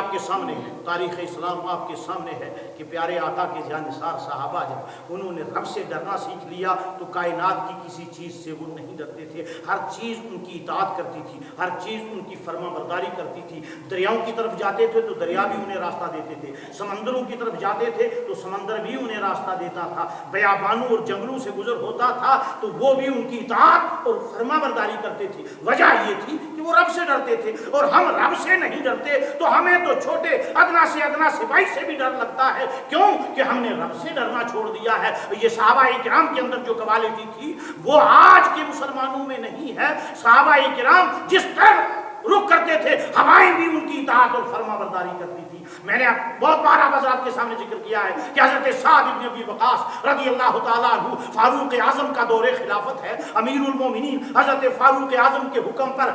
آپ کے سامنے ہے، تاریخ اسلام آپ کے سامنے ہے کہ پیارے آقا کے جانثار صحابہ جب انہوں نے رب سے ڈرنا سیکھ لیا تو کائنات کی کسی چیز سے وہ نہیں ڈرتے تھے، ہر چیز ان کی اطاعت کرتی تھی، ہر چیز ان کی فرما برداری کرتی تھی۔ دریاؤں کی طرف جاتے تھے تو دریا بھی انہیں راستہ دیتے تھے، سمندروں کی طرف جاتے تھے تو سمندر بھی انہیں راستہ دیتا تھا، بیابانوں اور جنگلوں سے گزر ہوتا تھا تو وہ بھی ان کی اطاعت اور فرما برداری کرتے تھے۔ وجہ یہ تھی کہ وہ رب سے ڈرتے تھے، اور ہم رب سے نہیں ڈرتے تو ہمیں تو چھوٹے ادنا سے ادنا سپاہی سے بھی ڈر لگتا ہے۔ کیوں کہ ہم نے رب سے ڈرنا چھوڑ دیا ہے۔ یہ صحابہ کرام کے اندر جو کوالٹی تھی وہ آج کے مسلمانوں میں نہیں ہے۔ صحابہ کرام جس طرح رخ کرتے تھے ہوائیں بھی ان کی اطاعت اور فرما برداری کرتی تھی۔ میں نے بہت بار آپ کے سامنے ذکر کیا ہے کہ حضرت سعد بن ابی وقاص رضی اللہ تعالیٰ عنہ فاروق اعظم کا دور خلافت ہے، امیر المومنین حضرت فاروق اعظم کے حکم پر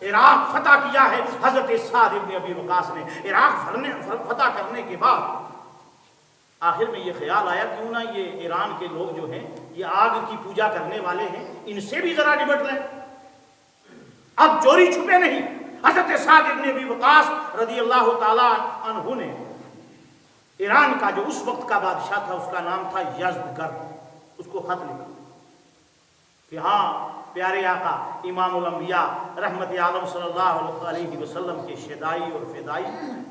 عراق فتح کیا ہے۔ حضرت سعد بن ابی وقاص نے عراق فتح کرنے کے بعد آخر میں یہ خیال آیا کیوں نہ یہ ایران کے لوگ جو ہیں یہ آگ کی پوجا کرنے والے ہیں، ان سے بھی ذرا نبٹ لیں، اب چوری چھپے نہیں۔ حضرت سعد بن ابی وقاص رضی اللہ تعالیٰ عنہ نے ایران کا جو اس وقت کا بادشاہ تھا اس کا نام تھا یزدگرد، اس کو خط لکھا کہ ہاں پیارے آقا امام الانبیاء رحمت عالم صلی اللہ علیہ وسلم کے شدائی اور فدائی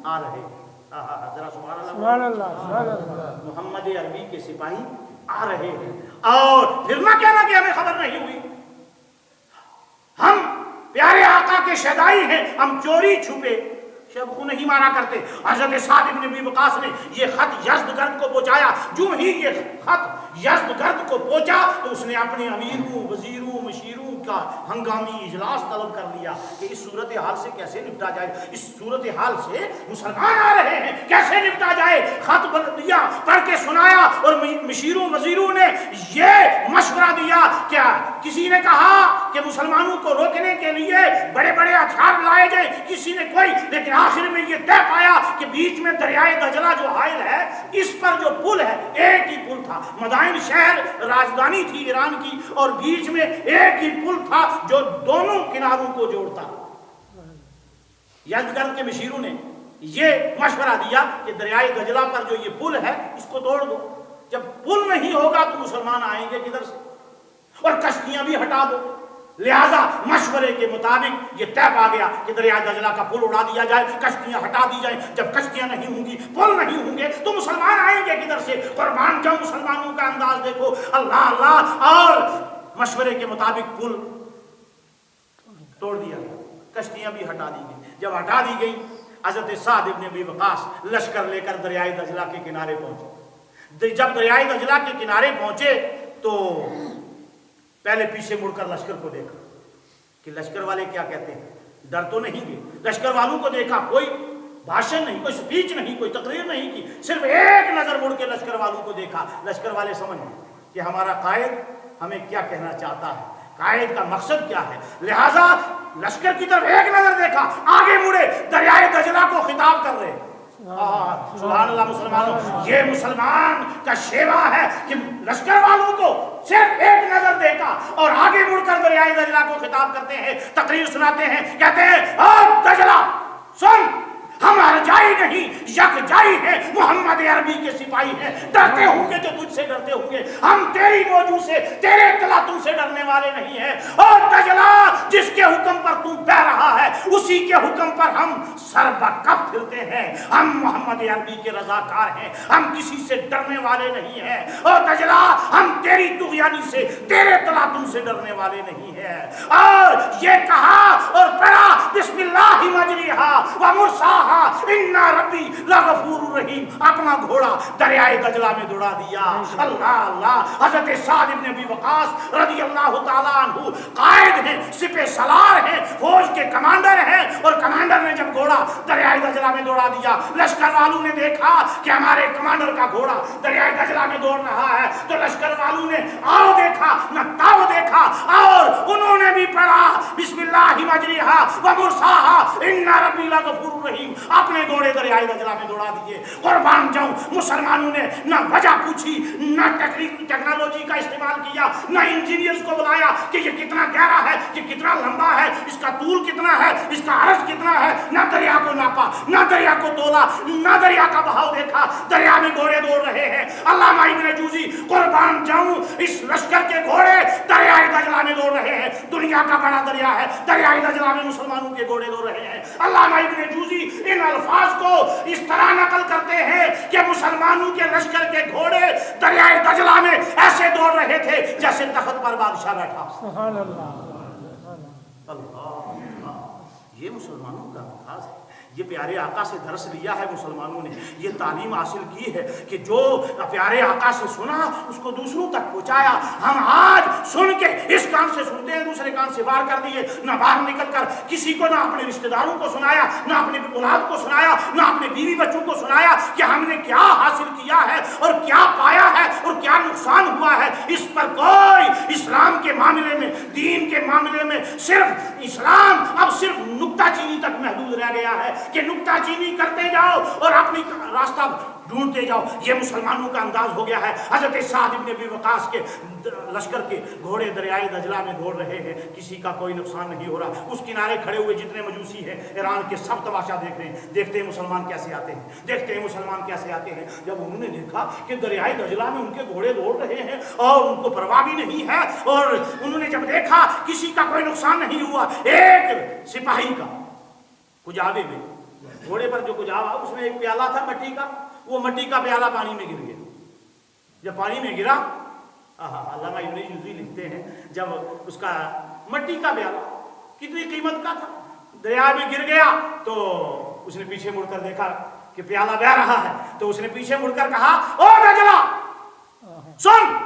آ رہے ہیں۔ ذرا سبحان اللہ، محمد عربی کے سپاہی آ رہے ہیں، اور پھر نہ کہنا کہ ہمیں خبر نہیں ہوئی، ہم پیارے آقا کے شدائی ہیں، ہم چوری چھپے شب کو نہیں مارا کرتے۔ حضرت سعد بن ابی وقاص نے یہ خط یزدگرد کو پہنچایا۔ جو ہی یہ خط یزدگرد کو پہنچا تو اس نے اپنے امیروں وزیروں مشیروں کا ہنگامی اجلاس طلب کر لیا کہ اس صورتحال سے کیسے نپٹا جائے، اس صورتحال سے مسلمان آ رہے ہیں کیسے نپٹا جائے۔ خط دیا، پڑھ کے سنایا، اور مشیروں وزیروں نے یہ مشورہ دیا۔ کیا کسی نے کہا کہ مسلمانوں کو روکنے کے لیے بڑے بڑے ہتھیار لائے جائیں، کسی نے کوئی، لیکن آخر میں یہ طے پایا کہ بیچ میں دریائے دجلہ جو حائل ہے اس پر جو پل ہے، ایک ہی پل تھا، مدائن شہر راجدھانی تھی ایران کی، اور بیچ میں ایک ہی پل تھا جو دونوں کناروں کو جوڑتا۔ یزدگرد کے مشیروں نے یہ مشورہ دیا کہ دریائے دجلہ پر جو یہ پل ہے اس کو توڑ دو، جب پل نہیں ہوگا تو مسلمان آئیں گے کدھر سے، اور کشتیاں بھی ہٹا دو۔ لہذا مشورے کے مطابق یہ طے پا گیا کہ دریائے دجلہ کا پل اڑا دیا جائے، کشتیاں ہٹا دی جائیں۔ جب کشتیاں نہیں ہوں گی، پل نہیں ہوں گے تو مسلمان آئیں گے کدھر سے۔ قربان جاؤں مسلمانوں کا انداز دیکھو، اللہ اللہ، اور مشورے کے مطابق پل توڑ دیا گیا، کشتیاں بھی ہٹا دی گئی۔ جب ہٹا دی گئی، حضرت سعد بن ابی وقاص لشکر لے کر دریائے دجلہ کے کنارے پہنچے۔ جب دریائے دجلہ کے کنارے پہنچے تو پہلے پیچھے مڑ کر لشکر کو دیکھا کہ لشکر والے کیا کہتے ہیں، ڈر تو نہیں گئے۔ لشکر والوں کو دیکھا، کوئی بھاشن نہیں، کوئی سپیچ نہیں، کوئی تقریر نہیں کی، صرف ایک نظر مڑ کے لشکر والوں کو دیکھا۔ لشکر والے سمجھ گئے کہ ہمارا قائد ہمیں کیا کہنا چاہتا ہے، قائد کا مقصد کیا ہے، لہذا لشکر کی طرف ایک نظر دیکھا، آگے مڑے، دریائے دجلہ کو خطاب کر رہے ہیں۔ سبحان اللہ مسلمانوں، یہ مسلمان کا شیوا ہے کہ لشکر والوں کو صرف ایک نظر دیکھا اور آگے مڑ کر دریائے دجلہ کو خطاب کرتے ہیں، تقریر سناتے ہیں، کہتے ہیں اے دجلہ سن، ہم ارجائی نہیں یک جائی ہیں، محمد عربی کے سپاہی ہیں، ڈرتے ہوں گے جو تجھ سے ڈرتے ہوں گے، ہم تیری موجوں سے، تیرے تلاتوں سے ڈرنے والے نہیں ہیں۔ اور دجلہ جس کے حکم پر تو بہ رہا ہے اسی کے حکم پر ہم سر بکف پھرتے ہیں، ہم محمد عربی کے رضاکار ہیں، ہم کسی سے ڈرنے والے نہیں ہیں۔ اور دجلہ ہم تیری طغیانی سے، تیرے تلاتوں سے ڈرنے والے نہیں ہیں۔ اور یہ کہا اور پڑھا بسم اللہ مجریہا و مرساہا اِنَّا ربی لغفور رحیم، اپنا گھوڑا دریائے دجلہ میں دوڑا دیا۔ اللہ اللہ، حضرت سعد بن ابی وقاص رضی اللہ تعالیٰ عنہ قائد ہیں، سپہ سالار ہیں، فوج کے کمانڈر ہیں، اور کمانڈر نے جب گھوڑا دریائے دجلہ میں دوڑا دیا، لشکر والوں نے دیکھا کہ ہمارے کمانڈر کا گھوڑا دریائے دجلہ میں دوڑ رہا ہے، تو لشکر والوں نے آؤ دیکھا نہ تاؤ دیکھا، اور انہوں نے بھی پڑھا بسم बिस्मिल्लाहि मजरिहा व मुरसाहा इन्ना रब्बी लगफूरुर रहीम। अपने घोड़े दरियाए दजला में दौड़ा दिए। कुर्बान जाऊं, मुसलमानों ने न वजह पूछी, न टेक्नोलॉजी का इस्तेमाल किया, न इंजीनियर्स को बुलाया कि ये कितना गहरा है, ये कितना लंबा है, इसका तूल कितना है, इसका अर्ज कितना है। न दरिया को नापा, न दरिया को तोला, न दरिया का बहाव देखा। दरिया में घोड़े दौड़ रहे हैं। अल्लामा इब्न जूजी, कुर्बान जाऊं, इस लश्कर के घोड़े दरियाए दजला में दौड़ रहे हैं। दुनिया का बड़ा दरिया है, दरियाए दजला में मुसलमानों के घोड़े दौड़ रहे हैं। अल्लामा इब्न जूजी इन अल्फाज को इस तरह नकल करते हैं कि मुसलमानों के लश्कर के घोड़े दरियाए दजला में ऐसे दौड़ रहे थे जैसे तख्त पर बादशाह बैठा। सुभान अल्लाह। अल्लाह, ये मुसलमानों का अंदाज है। ये प्यारे आका से दर्स लिया है मुसलमानों ने, ये तालीम हासिल की है कि जो प्यारे आका से सुना उसको दूसरों तक पहुंचाया। हम आज सुन के इस कान से सुनते हैं, दूसरे कान से बाहर कर दिए, ना बाहर निकल कर किसी को, ना अपने रिश्तेदारों को सुनाया, ना अपने औलाद को सुनाया, ना अपने बीवी बच्चों को सुनाया कि हमने क्या हासिल किया है और क्या पाया है और क्या नुकसान हुआ है। इस पर कोई इस्लाम के मामले में, दीन के मामले में सिर्फ इस्लाम अब सिर्फ नुक्ताचीनी तक महदूद रह गया है कि नुक्ताचीनी करते जाओ और अपनी रास्ता ढूंढते जाओ। ये मुसलमानों का अंदाज हो गया है। हजरत साद इब्न अबी वक़ास के लश्कर के घोड़े दरियाए दजला में दौड़ रहे हैं, किसी का कोई नुकसान नहीं हो रहा। उस किनारे खड़े हुए जितने मजूसी हैं ईरान के, सब तमाशा देख रहे हैं। देखते हैं मुसलमान कैसे आते हैं, देखते हैं मुसलमान कैसे आते हैं। जब उन्होंने देखा कि दरियाए दजला में उनके घोड़े दौड़ रहे हैं और उनको परवाह भी नहीं है, और उन्होंने जब देखा किसी का कोई नुकसान नहीं हुआ, एक सिपाही का कुजावे में, घोड़े पर जो कुजावा उसमें एक प्याला था मट्टी का, वो मट्टी का प्याला पानी में गिर गया। जब पानी में गिरा, अल्लामा इब्न जूज़ी लिखते हैं, जब उसका मट्टी का प्याला कितनी कीमत का था, दरिया में गिर गया तो उसने पीछे मुड़कर देखा कि प्याला बह रहा है, तो उसने पीछे मुड़कर कहा, ओ दजला सुन,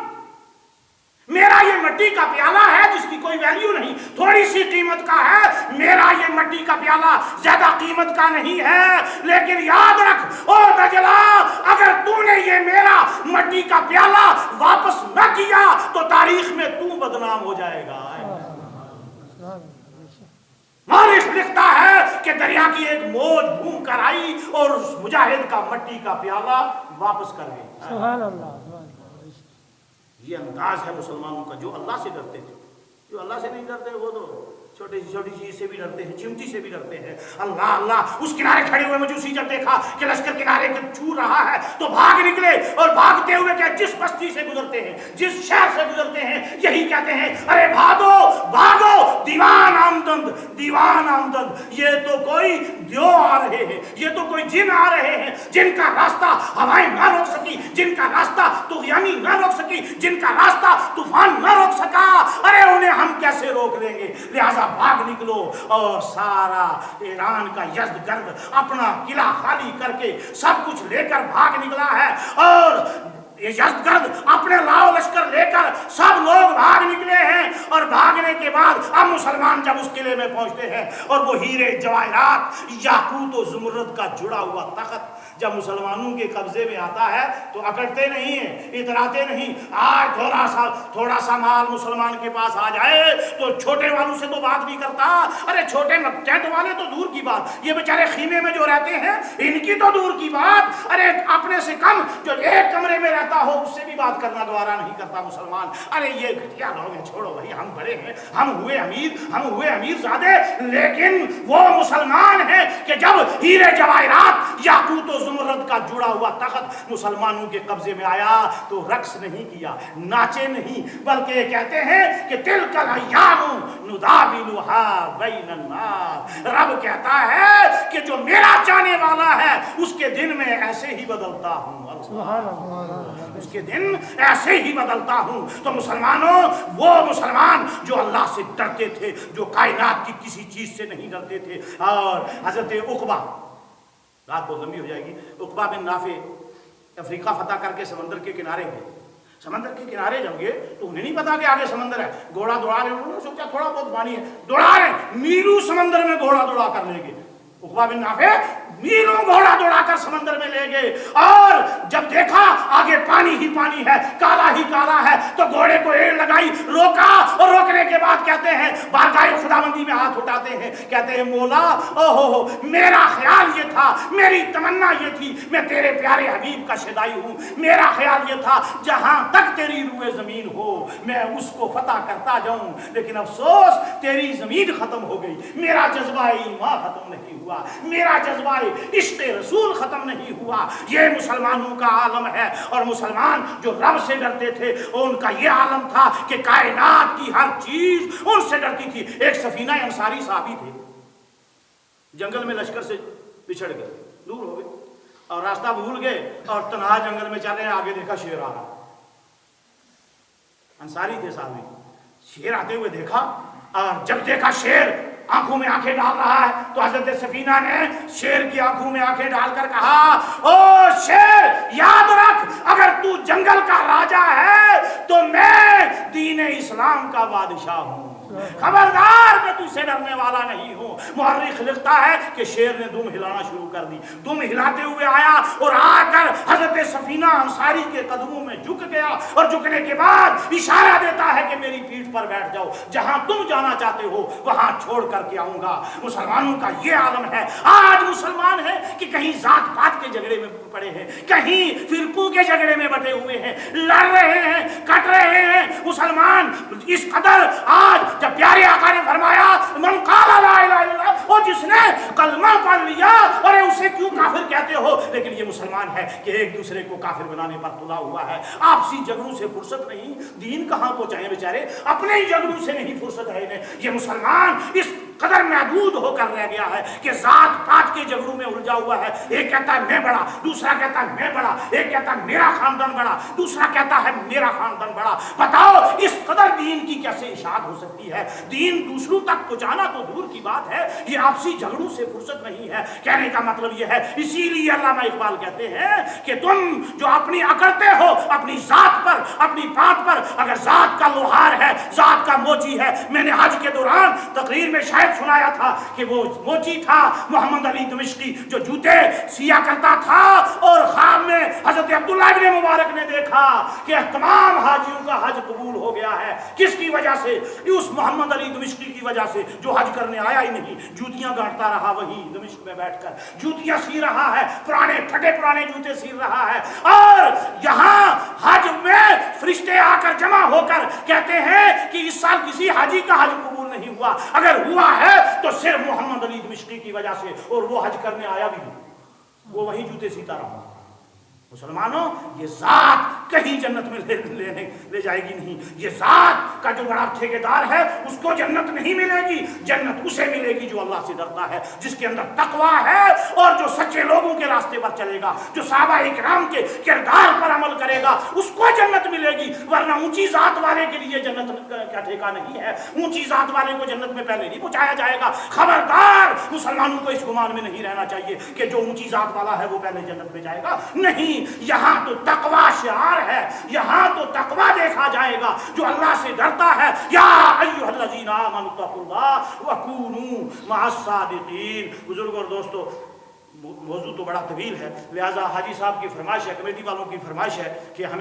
मेरा ये मट्टी का प्याला है जिसकी कोई वैल्यू नहीं, थोड़ी सी कीमत का है। मेरा ये मट्टी का प्याला ज्यादा कीमत का नहीं है, लेकिन याद रख ओ दजला, अगर तूने ये मेरा मट्टी का प्याला वापस न किया तो तारीख में तू बदनाम हो जाएगा। मालिक लिखता है कि दरिया की एक मौज घूम कर आई और उस मुजाहिद का मट्टी का प्याला वापस कर गई। सुभान अल्लाह। ये अंदाज है मुसलमानों का, जो अल्लाह से डरते थे। जो अल्लाह से नहीं डरते वो तो छोटी छोटी चीज से भी डरते हैं, चिमटी से भी डरते हैं। अल्लाह अल्लाह। उस किनारे खड़े हुए मजूसी जब देखा कि लश्कर किनारे को छू रहा है तो भाग निकले, और भागते हुए क्या, जिस बस्ती से गुजरते हैं, जिस शहर से गुजरते हैं, यही कहते हैं, अरे भागो भागो, दीवान आमदंद, दीवान आमदंद। ये तो कोई दियो आ रहे हैं, ये तो कोई जिन आ रहे हैं, जिनका रास्ता हवाएं ना रोक सकी, जिनका रास्ता तुग़यानी ना रोक सकी, जिनका रास्ता तूफान ना रोक सका। अरे उन्हें हम कैसे रोक लेंगे? लिहाजा भाग निकलो। और सारा ईरान का यज़्दगर्द अपना किला खाली करके सब कुछ लेकर भाग निकला है, और ये यज़्दगर्द अपने लाओ लश्कर लेकर सब लोग भाग निकले हैं। और भागने के बाद अब मुसलमान जब उस किले में पहुंचते हैं और वो हीरे जवाहरात, याकूत और ज़ुमर्रद का जुड़ा हुआ तख्त जब मुसलमानों के कब्जे में आता है तो अकड़ते नहीं है, इतराते नहीं। आज थोड़ा सा माल मुसलमान के पास आ जाए तो छोटे वालों से तो बात नहीं करता। अरे छोटे टेंट वाले तो दूर की बात, ये बेचारे खीमे में जो रहते हैं इनकी तो दूर की बात। अरे अपने से कम जो एक कमरे में रहता हो उससे भी बात करना गवारा नहीं करता मुसलमान। अरे ये घटिया लोग हैं, छोड़ो भाई, हम बड़े हैं, हम हुए अमीर ज़ादे। लेकिन वो मुसलमान है कि जब हीरे जवाहरात, याकूत और ज़ुमर्रद का जुड़ा हुआ तख्त मुसलमानों के कब्जे में आया तो रक्स नहीं किया, नाचे नहीं, बल्कि कहते हैं कि तिलकल अय्यामु नुदाविलुहा बैनन नास। रब कहता है कि जो मेरा चाहने वाला है उसके दिन में ऐसे ही बदलता हूँ, उसके दिन ऐसे ही बदलता हूँ। तो मुसलमानों, वो मुसलमान जो अल्लाह से डरते थे, जो कायनात की किसी चीज से नहीं डरते थे। और हजरत उक़बा, रात बहुत लंबी हो जाएगी, उक़बा बिन नाफे अफ्रीका फतह करके समंदर के किनारे गए। समंदर के किनारे जब गए तो उन्हें नहीं पता कि आगे समंदर है। घोड़ा दौड़ा रहे, उन्होंने सोचा थोड़ा बहुत पानी है, दौड़ा रहे, नीलू समंदर में घोड़ा दौड़ा कर ले गए। उक़बा बिन नाफे मीलों घोड़ा दौड़ा कर समंदर में ले गए, और जब देखा आगे पानी ही पानी है, काला ही काला है, तो घोड़े को एड़ लगाई, रोका, और रोकने के बाद कहते हैं बारगाह खुदाबंदी में हाथ उठाते हैं, कहते हैं मौला ओहो मेरा ख्याल ये था, मेरी तमन्ना ये थी, मैं तेरे प्यारे हबीब का शदाई हूँ, मेरा ख्याल ये था जहां तक तेरी रूए जमीन हो मैं उसको फतह करता जाऊं, लेकिन अफसोस तेरी जमीन खत्म हो गई, मेरा जज्बा ईमान खत्म नहीं हुआ, मेरा जज्बा इश्क़ रसूल खत्म नहीं हुआ। ये मुसलमानों का आलम है, और मुसलमान जो रब से डरते थे उनका ये आलम था कि कायनात की हर चीज उनसे डरती थी। एक सफीना अंसारी साहबी थे, जंगल में लश्कर से पिछड़ गए, दूर हो गए और रास्ता भूल गए, और तन्हा जंगल में चल रहे हैं, आगे देखा शेर आ रहा, अंसारी थे साहबी, शेर आते हुए देखा, और जब देखा शेर आंखों में आंखें डाल रहा है, तो हजरत सफीना ने शेर की आंखों में आंखें डालकर कहा, ओ शेर याद रख, अगर तू जंगल का राजा है तो मैं दीन इस्लाम का बादशाह हूं, खबरदार मैं तुझसे डरने वाला नहीं हूं। मुअर्रिख लिखता है कि शेर ने दुम हिलाना शुरू कर दी, दुम हिलाते हुए आया और आकर हजरत सफीना अंसारी के कदमों में झुक गया, और झुकने के बाद इशारा देता है कि मेरी पीठ पर बैठ जाओ, जहां तुम जाना चाहते हो वहां छोड़ करके आऊंगा। मुसलमानों का ये आलम है। आज मुसलमान है कि कहीं जात पात के झगड़े में पड़े हैं, कहीं फिरकों के झगड़े में बटे हुए हैं, लड़ रहे हैं, कट रहे हैं। मुसलमान इस कदर आज जब प्यारे आका ने फरमाया मन काला ला इलाहा इल्लल्लाह, वो जिसने कलमा पढ़ लिया, अरे उसे क्यों काफिर कहते हो? लेकिन ये मुसलमान है कि एक दूसरे को काफिर बनाने पर तुला हुआ है। आपसी झगड़ों से फुर्सत नहीं, दीन कहां पहुंचाए बेचारे, अपने ही झगड़ों से नहीं फुर्सत है इन्हें। ये मुसलमान इस कदर महदूद होकर रह गया है कि जात पात के झगड़ों में उलझा हुआ है। एक कहता है मैं बड़ा, दूसरा कहता है मैं बड़ा, एक कहता है मेरा खानदान बड़ा, दूसरा कहता है मेरा खानदान बड़ा। बताओ इस कदर दीन की कैसे इशाअत हो सकती है? दीन दूसरों तक पहुंचाना तो दूर की बात है, ये आपसी झगड़ों से फुर्सत नहीं है। कहने का मतलब ये है, इसीलिए अल्लामा इकबाल कहते हैं कि तुम जो अपनी अकड़ते हो अपनी जात पर, अपनी बात पर, अगर जात का लोहार है, जात का मोची है। मैंने हज के दौरान तकरीर में शायद सुनाया था कि वो मोची था मोहम्मद अली दमिश्की जो जूते सिया करता था, और ख्वाब में हजरत अब्दुल्लाह इब्न मुबारक ने देखा कि तमाम हाजियों का हज कबूल हो गया है। किसकी वजह से? उस मोहम्मद अली दमिश्की की वजह से जो हज करने आया ही नहीं, जूतियां गांठता रहा वहीं दमिश्क में बैठकर, जूतियां सी रहा है, पुराने फटे पुराने जूते सी रहा है। और यहाँ हज में फरिश्ते आकर जमा होकर कहते हैं कि इस साल किसी हाजी का हज कबूल नहीं हुआ, अगर हुआ है तो सिर्फ मोहम्मद अली दमिश्की की वजह से, और वो हज करने आया भी नहीं, वो वहीं जूते सीता रहा। मुसलमानों ये जात कहीं जन्नत में ले जाएगी नहीं। ये जात का जो बड़ा ठेकेदार है उसको जन्नत नहीं मिलेगी, जन्नत उसे मिलेगी जो अल्लाह से डरता है, जिसके अंदर तकवा है, और जो सच्चे लोगों के रास्ते पर चलेगा, जो सहाबा इकराम के किरदार पर अमल करेगा, उसको जन्नत मिलेगी। वरना ऊंची जात वाले के लिए जन्नत का ठेका नहीं है, ऊंची जात वाले को जन्नत में पहले नहीं पहुंचाया जाएगा। खबरदार मुसलमानों को इस गुमान में नहीं रहना चाहिए कि जो ऊंची जात वाला है वो पहले जन्नत में जाएगा। नहीं, यहां तो तकवा शिआर है, यहां तो तकवा देखा जाएगा जो अल्लाह से डरता है। या अय्युहल्लज़ीना आमनु तक़ुल्लाह व कूनू मअस-सादिक़ीन। बुजुर्गों और दोस्तों, मौजू तो बड़ा तवील है, लिहाजा हाजी साहब की फरमाइश है, कमेटी वालों की फरमाइश है कि हमें